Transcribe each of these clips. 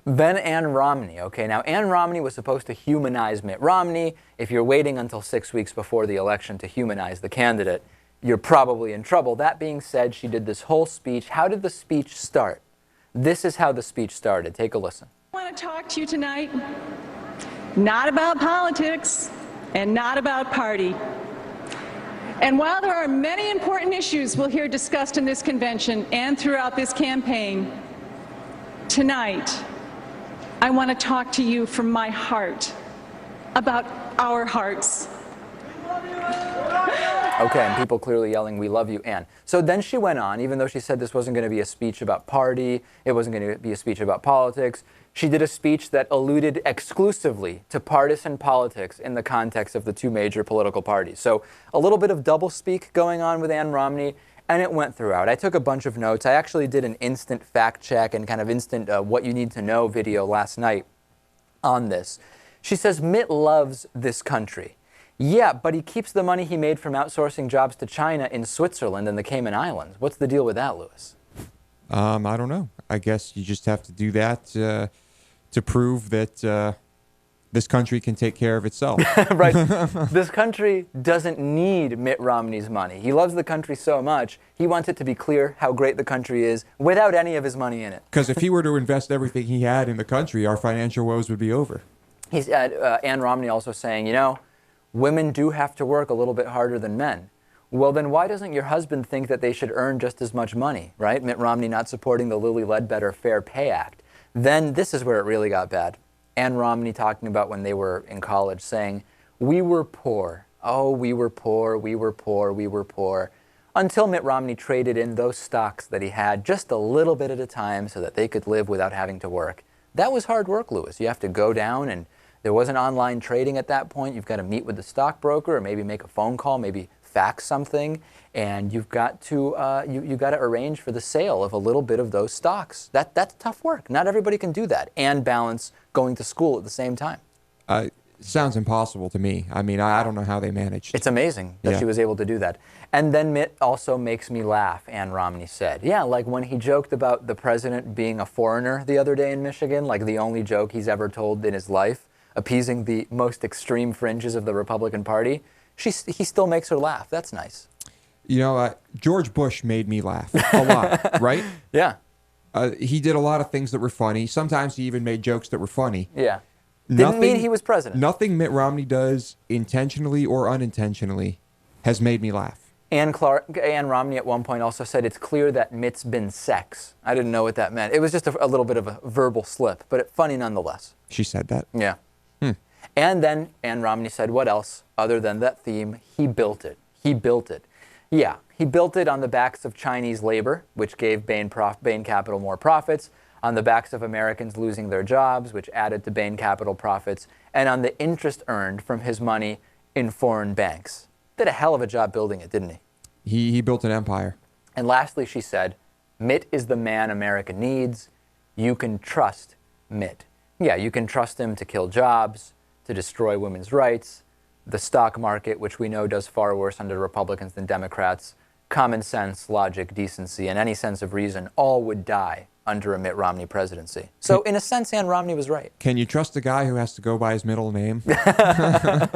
Then Ann Romney. Okay, now Ann Romney was supposed to humanize Mitt Romney. If you're waiting until 6 weeks before the election to humanize the candidate, you're probably in trouble. That being said, she did this whole speech. How did the speech start? This is how the speech started. Take a listen. I want to talk to you tonight, not about politics and not about party. And while there are many important issues we'll hear discussed in this convention and throughout this campaign, tonight, I want to talk to you from my heart about our hearts. Okay, and people clearly yelling, "We love you, Ann." So then she went on, even though she said this wasn't going to be a speech about party, it wasn't going to be a speech about politics, she did a speech that alluded exclusively to partisan politics in the context of the two major political parties. So a little bit of doublespeak going on with Ann Romney, and it went throughout. I took a bunch of notes. I actually did an instant fact check and kind of instant what you need to know video last night on this. She says, Mitt loves this country. Yeah, but he keeps the money he made from outsourcing jobs to China in Switzerland and the Cayman Islands. What's the deal with that, Lewis? I don't know. I guess you just have to do that to prove that this country can take care of itself. Right. This country doesn't need Mitt Romney's money. He loves the country so much, he wants it to be clear how great the country is without any of his money in it. Because if he were to invest everything he had in the country, our financial woes would be over. He's Ann Romney also saying, you know, women do have to work a little bit harder than men. Well, then why doesn't your husband think that they should earn just as much money, right? Mitt Romney not supporting the Lilly Ledbetter Fair Pay Act. Then this is where it really got bad. Ann Romney talking about when they were in college saying, we were poor. Oh, we were poor, we were poor, we were poor. Until Mitt Romney traded in those stocks that he had just a little bit at a time so that they could live without having to work. That was hard work, Lewis. You have to go down, and there wasn't online trading at that point. You've got to meet with the stockbroker or maybe make a phone call, maybe fax something, and you've got to you got to arrange for the sale of a little bit of those stocks. That's tough work. Not everybody can do that and balance going to school at the same time. Sounds impossible to me. I mean, I don't know how they managed. It's amazing that she was able to do that. And then Mitt also makes me laugh, Ann Romney said. Yeah, like when he joked about the president being a foreigner the other day in Michigan, like the only joke he's ever told in his life, appeasing the most extreme fringes of the Republican Party. He still makes her laugh. That's nice. You know, George Bush made me laugh a lot, right? Yeah. He did a lot of things that were funny. Sometimes he even made jokes that were funny. Yeah. Didn't mean he was president. Nothing Mitt Romney does, intentionally or unintentionally, has made me laugh. Ann Romney at one point also said it's clear that Mitt's been sex. I didn't know what that meant. It was just a little bit of a verbal slip, but funny nonetheless. She said that? Yeah. And then Ann Romney said, what else other than that theme? He built it. He built it. Yeah, he built it on the backs of Chinese labor, which gave Bain Capital more profits, on the backs of Americans losing their jobs, which added to Bain Capital profits, and on the interest earned from his money in foreign banks. Did a hell of a job building it, didn't he? He built an empire. And lastly, she said, Mitt is the man America needs. You can trust Mitt. Yeah, you can trust him to kill jobs, to destroy women's rights, the stock market, which we know does far worse under Republicans than Democrats, common sense, logic, decency, and any sense of reason, all would die under a Mitt Romney presidency. So in a sense, Ann Romney was right. Can you trust a guy who has to go by his middle name? That's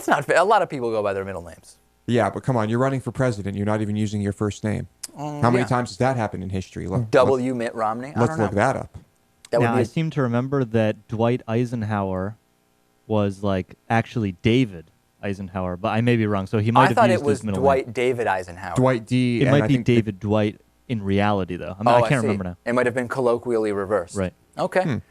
not fair. A lot of people go by their middle names. Yeah, but come on, you're running for president. You're not even using your first name. How many times has that happened in history? Mitt Romney? Let's look that up. Now, I seem to remember that Dwight Eisenhower was like actually David Eisenhower, but I may be wrong. So he might have used his middle name. I thought it was Dwight David Eisenhower. Dwight D. It might be David Dwight in reality, though. I can't remember now. It might have been colloquially reversed. Right. Okay.